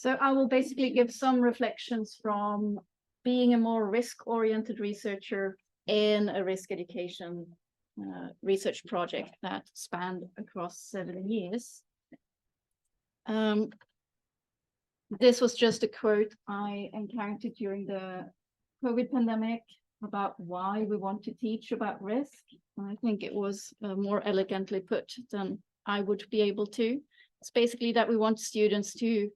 So I will basically give some reflections from being a more risk-oriented researcher in a risk education research project that spanned across 7 years. This was just a quote I encountered during the COVID pandemic about why we want to teach about risk. And I think it was more elegantly put than I would be able to. It's basically that we want students to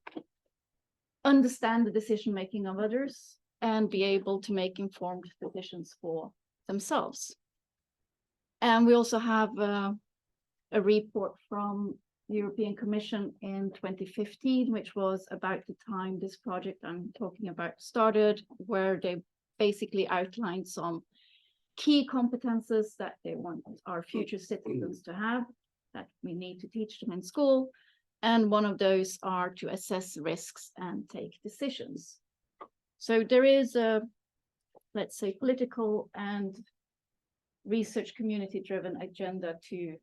understand the decision-making of others and be able to make informed decisions for themselves. And we also have a report from the European Commission in 2015, which was about the time this project I'm talking about started, where they basically outlined some key competences that they want our future citizens to have, that we need to teach them in school. And one of those are to assess risks and take decisions. So there is a, let's say, political and research community-driven agenda to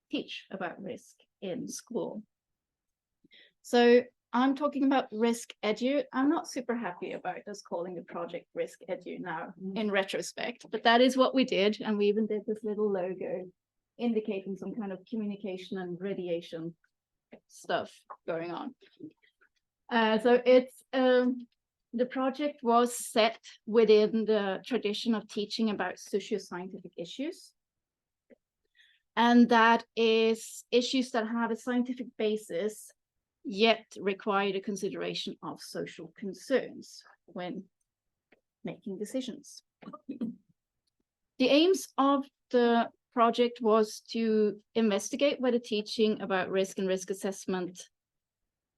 teach about risk in school. So I'm talking about RiskEdu. I'm not super happy about us calling the project RiskEdu now in retrospect, but that is what we did. And we even did this little logo indicating some kind of communication and radiation stuff going on. So it's the project was set within the tradition of teaching about socio-scientific issues. And that is issues that have a scientific basis, yet require the consideration of social concerns when making decisions. The aims of the project was to investigate whether teaching about risk and risk assessment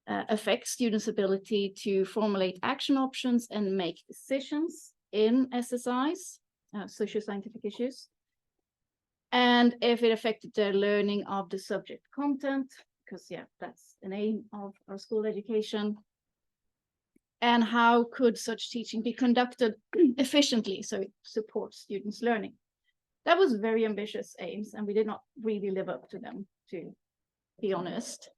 affects students' ability to formulate action options and make decisions in SSIs, socio-scientific issues, and if it affected their learning of the subject content, because yeah, that's an aim of our school education, and how could such teaching be conducted efficiently so it supports students' learning. That was very ambitious aims, and we did not really live up to them, to be honest.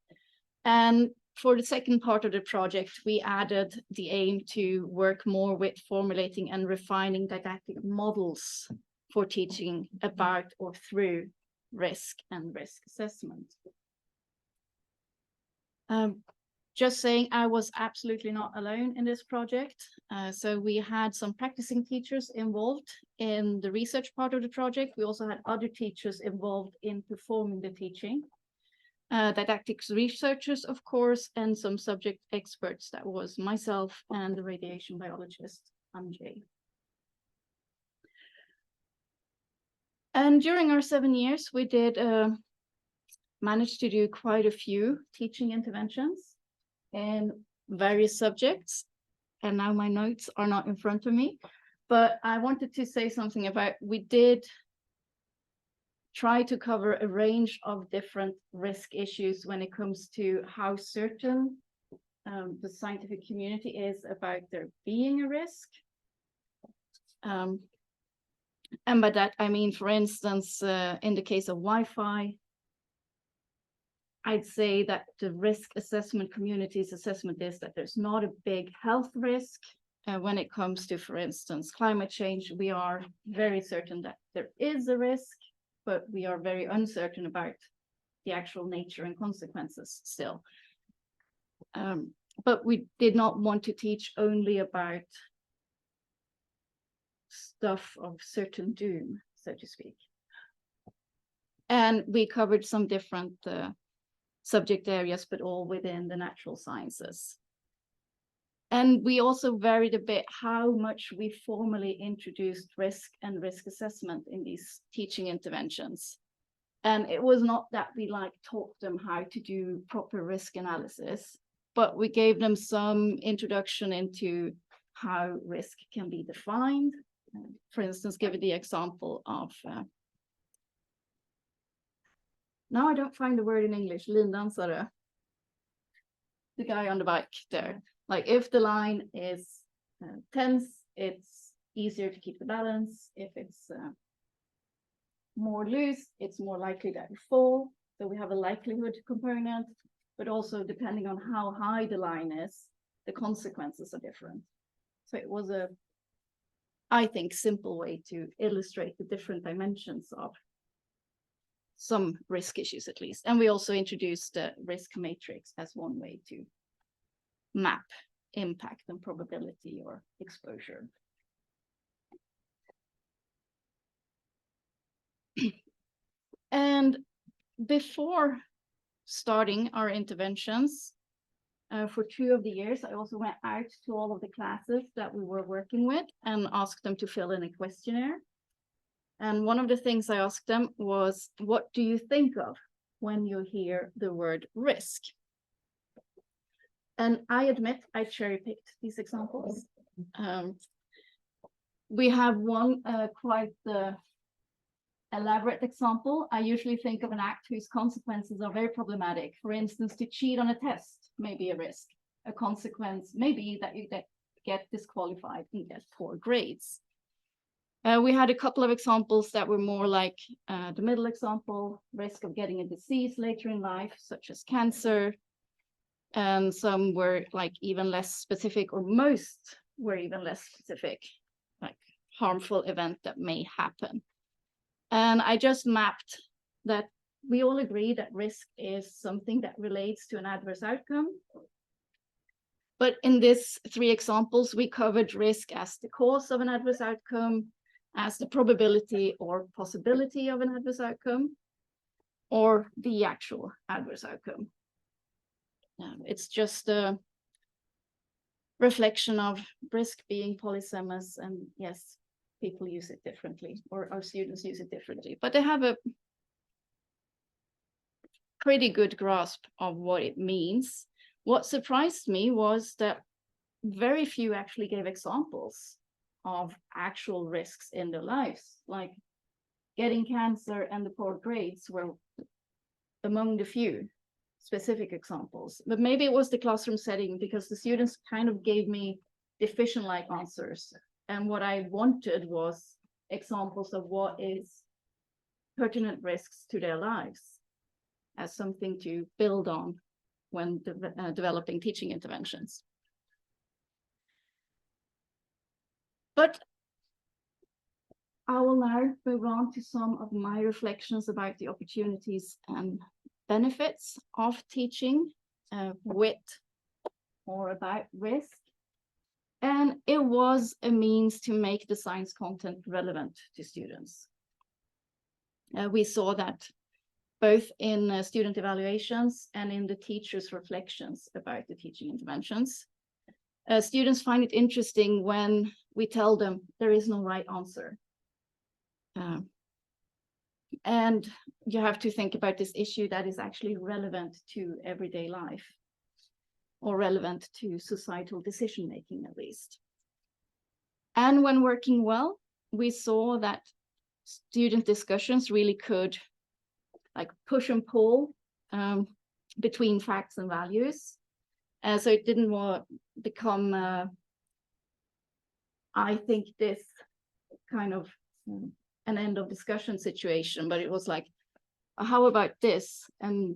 And for the second part of the project, we added the aim to work more with formulating and refining didactic models for teaching about or through risk and risk assessment. Just saying, I was absolutely not alone in this project. So we had some practicing teachers involved in the research part of the project. We also had other teachers involved in performing the teaching. Didactics researchers, of course, and some subject experts. That was myself and the radiation biologist, Anjay. And during our 7 years, we did manage to do quite a few teaching interventions in various subjects. And now my notes are not in front of me, but I wanted to say something about, we did try to cover a range of different risk issues when it comes to how certain the scientific community is about there being a risk. And by that, I mean, for instance, in the case of Wi-Fi, I'd say that the risk assessment community's assessment is that there's not a big health risk. When it comes to, for instance, climate change, we are very certain that there is a risk, but we are very uncertain about the actual nature and consequences still. But we did not want to teach only about stuff of certain doom, so to speak. And we covered some different subject areas, but all within the natural sciences. And we also varied a bit how much we formally introduced risk and risk assessment in these teaching interventions. And it was not that we taught them how to do proper risk analysis, but we gave them some introduction into how risk can be defined. For instance, give the example of, now I don't find the word in English, lindansare, the guy on the bike there. Like if the line is tense, it's easier to keep the balance. If it's more loose, it's more likely that you fall. So we have a likelihood component. but also depending on how high the line is, the consequences are different. So it was a, I think, simple way to illustrate the different dimensions of some risk issues at least. And we also introduced the risk matrix as one way to map impact and probability or exposure. And before starting our interventions, for 2 of the years, I also went out to all of the classes that we were working with and asked them to fill in a questionnaire. And one of the things I asked them was, what do you think of when you hear the word risk? And I admit I cherry-picked these examples. We have one quite elaborate example. I usually think of an act whose consequences are very problematic. For instance, to cheat on a test may be a risk. A consequence may be that you get disqualified and get poor grades. We had a couple of examples that were more like the middle example, risk of getting a disease later in life, such as cancer. And some were like even less specific, or most were even less specific, like harmful event that may happen. And I just mapped that we all agree that risk is something that relates to an adverse outcome. But in these 3 examples, we covered risk as the cause of an adverse outcome, as the probability or possibility of an adverse outcome, or the actual adverse outcome. It's just a reflection of risk being polysemous, and yes, people use it differently, or our students use it differently, but they have a pretty good grasp of what it means. What surprised me was that very few actually gave examples of actual risks in their lives, like getting cancer and the poor grades were among the few specific examples. But maybe it was the classroom setting, because the students kind of gave me deficient-like answers. And what I wanted was examples of what is pertinent risks to their lives as something to build on when developing teaching interventions. But I will now move on to some of my reflections about the opportunities and benefits of teaching with or about risk. And it was a means to make the science content relevant to students. We saw that both in student evaluations and in the teachers' reflections about the teaching interventions. Students find it interesting when we tell them there is no right answer. And you have to think about this issue that is actually relevant to everyday life, or relevant to societal decision-making at least. And when working well, we saw that student discussions really could like push and pull between facts and values. So it didn't become, I think, this kind of an end of discussion situation, but it was like, how about this? And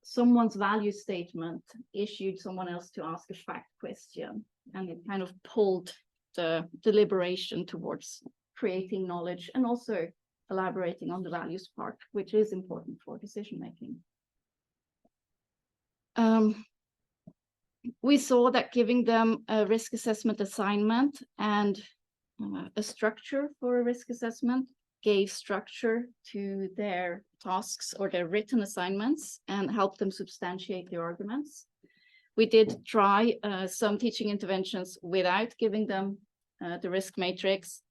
someone's value statement issued someone else to ask a fact question, and it kind of pulled the deliberation towards creating knowledge and also elaborating on the values part, which is important for decision making. We saw that giving them a risk assessment assignment and a structure for a risk assessment gave structure to their tasks or their written assignments and helped them substantiate their arguments. We did try some teaching interventions without giving them the risk matrix,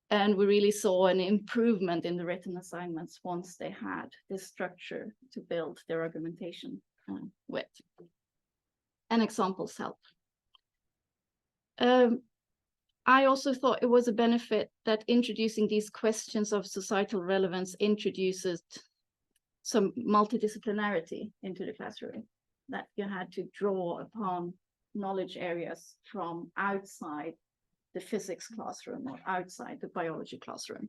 and we really saw an improvement in the written assignments once they had this structure to build their argumentation with. And examples help. I also thought it was a benefit that introducing these questions of societal relevance introduces some multidisciplinarity into the classroom, that you had to draw upon knowledge areas from outside the physics classroom or outside the biology classroom,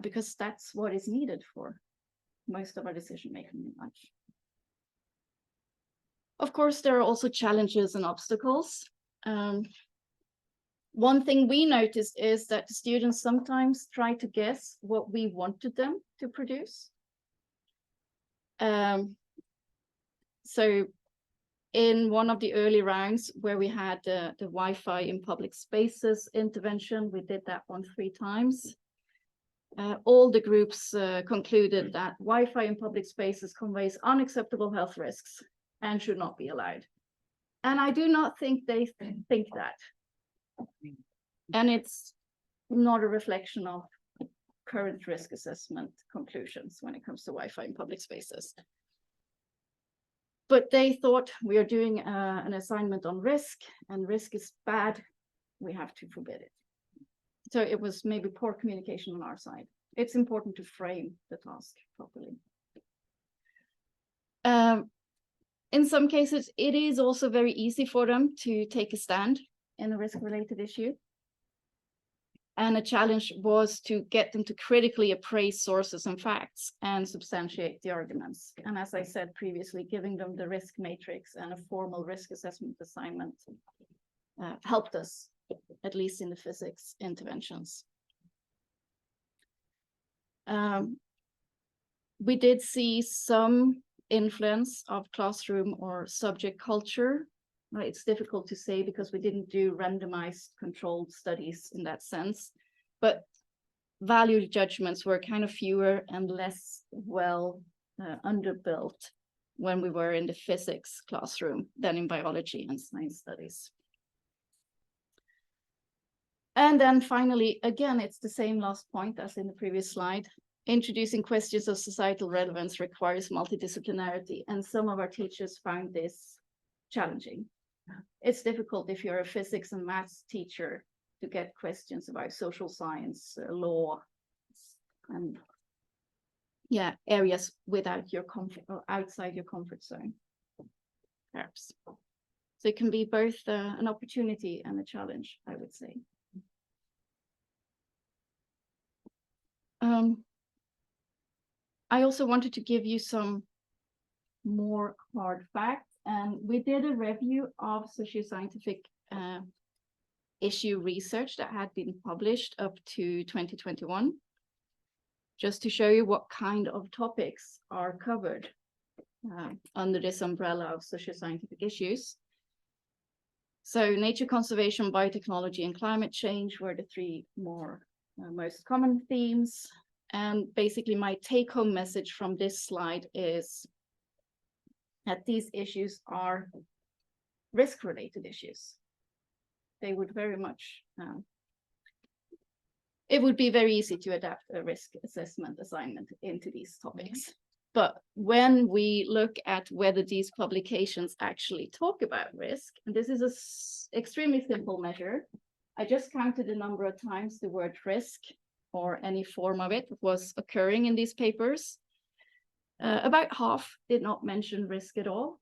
because that's what is needed for most of our decision making in life. Of course, there are also challenges and obstacles. One thing we noticed is that the students sometimes try to guess what we wanted them to produce. So in one of the early rounds where we had the Wi-Fi in public spaces intervention, we did that one 3 times. All the groups concluded that Wi-Fi in public spaces conveys unacceptable health risks and should not be allowed. And I do not think they think that. And it's not a reflection of current risk assessment conclusions when it comes to Wi-Fi in public spaces. But they thought we are doing an assignment on risk, and risk is bad. We have to forbid it. So it was maybe poor communication on our side. It's important to frame the task properly. In some cases, it is also very easy for them to take a stand in a risk-related issue. And a challenge was to get them to critically appraise sources and facts and substantiate the arguments. And as I said previously, giving them the risk matrix and a formal risk assessment assignment helped us, at least in the physics interventions. We did see some influence of classroom or subject culture. It's difficult to say because we didn't do randomized controlled studies in that sense, but value judgments were kind of fewer and less well underbuilt when we were in the physics classroom than in biology and science studies. And then finally, again, it's the same last point as in the previous slide. Introducing questions of societal relevance requires multidisciplinarity, and some of our teachers found this challenging. It's difficult if you're a physics and maths teacher to get questions about social science, law, and areas without your comfort or outside your comfort zone, perhaps. So it can be both an opportunity and a challenge, I would say. I also wanted to give you some more hard facts. And we did a review of socio-scientific issue research that had been published up to 2021, just to show you what kind of topics are covered under this umbrella of socio-scientific issues. So nature conservation, biotechnology, and climate change were the 3 most common themes. And basically my take-home message from this slide is that these issues are risk-related issues. They would very much, it would be very easy to adapt a risk assessment assignment into these topics. But when we look at whether these publications actually talk about risk, and this is an extremely simple measure, I just counted the number of times the word risk or any form of it was occurring in these papers. About half did not mention risk at all.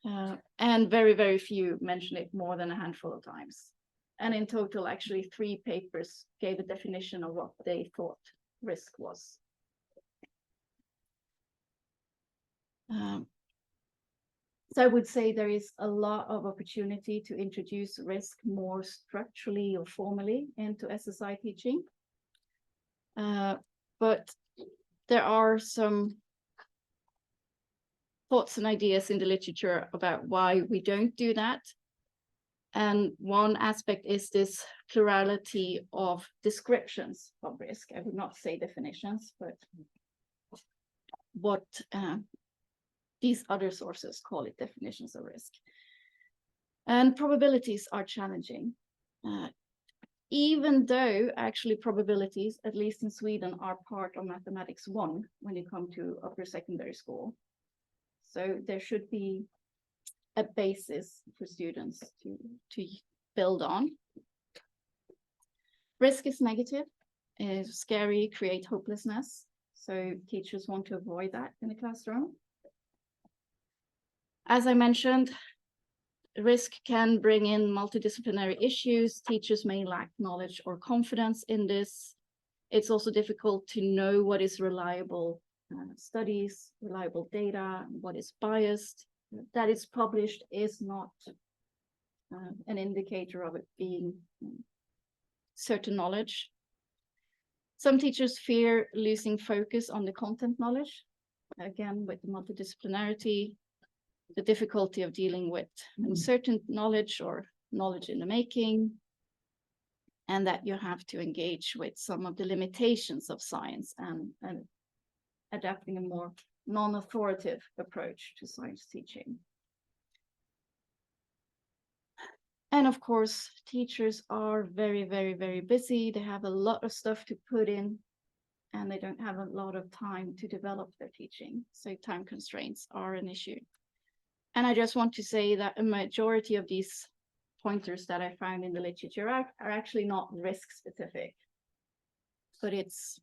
And very, very few mentioned it more than a handful of times. And in total, actually 3 papers gave a definition of what they thought risk was. So I would say there is a lot of opportunity to introduce risk more structurally or formally into SSI teaching. But there are some thoughts and ideas in the literature about why we don't do that. And one aspect is this plurality of descriptions of risk. I would not say definitions, but what these other sources call it definitions of risk. And probabilities are challenging. Even though actually probabilities, at least in Sweden, are part of mathematics 1 when you come to upper secondary school. So there should be a basis for students to build on. Risk is negative, is scary, create hopelessness. So teachers want to avoid that in the classroom. As I mentioned, risk can bring in multidisciplinary issues. Teachers may lack knowledge or confidence in this. It's also difficult to know what is reliable studies, reliable data, what is biased. That is published is not an indicator of it being certain knowledge. Some teachers fear losing focus on the content knowledge, again, with the multidisciplinarity, the difficulty of dealing with uncertain knowledge or knowledge in the making, and that you have to engage with some of the limitations of science and adapting a more non-authoritative approach to science teaching. And of course, teachers are very, very, very busy. They have a lot of stuff to put in, and they don't have a lot of time to develop their teaching. So time constraints are an issue. And I just want to say that a majority of these pointers that I found in the literature are actually not risk specific, but it's,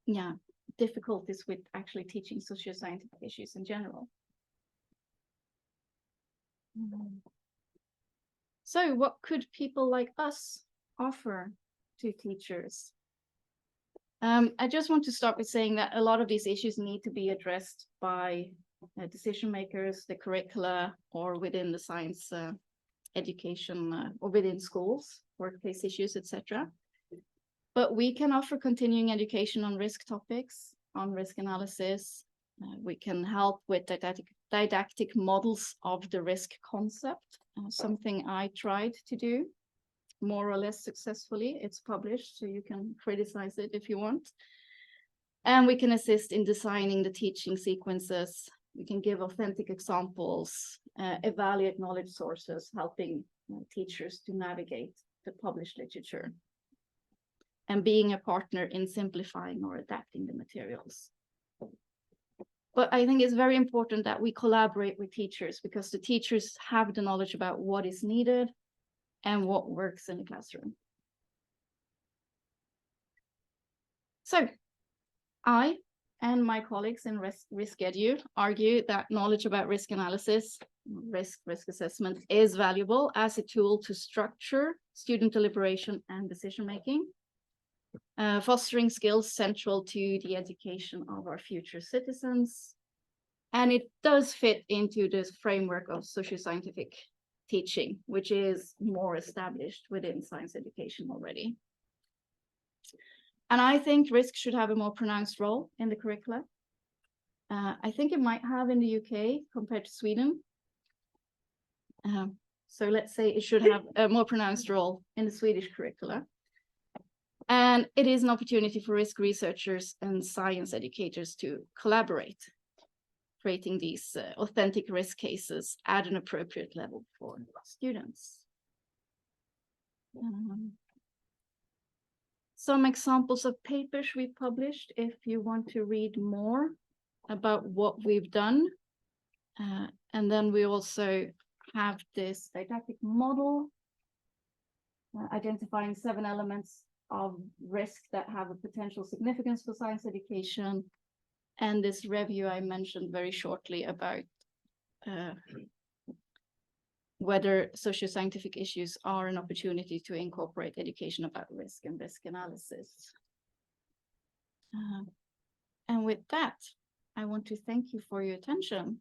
yeah, difficulties with actually teaching socio-scientific issues in general. So what could people like us offer to teachers? I just want to start with saying that a lot of these issues need to be addressed by decision makers, the curricula, or within the science education, or within schools, workplace issues, etc. But we can offer continuing education on risk topics, on risk analysis. We can help with didactic models of the risk concept, something I tried to do more or less successfully. It's published, so you can criticize it if you want. And we can assist in designing the teaching sequences. We can give authentic examples, evaluate knowledge sources, helping teachers to navigate the published literature, and being a partner in simplifying or adapting the materials. But I think it's very important that we collaborate with teachers, because the teachers have the knowledge about what is needed and what works in the classroom. So I and my colleagues in RiskEdu argue that knowledge about risk analysis, risk assessment is valuable as a tool to structure student deliberation and decision-making, fostering skills central to the education of our future citizens. And it does fit into this framework of socio-scientific teaching, which is more established within science education already. And I think risk should have a more pronounced role in the curricula. I think it might have in the UK compared to Sweden. So let's say it should have a more pronounced role in the Swedish curricula. And it is an opportunity for risk researchers and science educators to collaborate, creating these authentic risk cases at an appropriate level for students. Some examples of papers we published if you want to read more about what we've done. And then we also have this didactic model, identifying 7 elements of risk that have a potential significance for science education. And this review I mentioned very shortly about whether socio-scientific issues are an opportunity to incorporate education about risk and risk analysis. And with that, I want to thank you for your attention.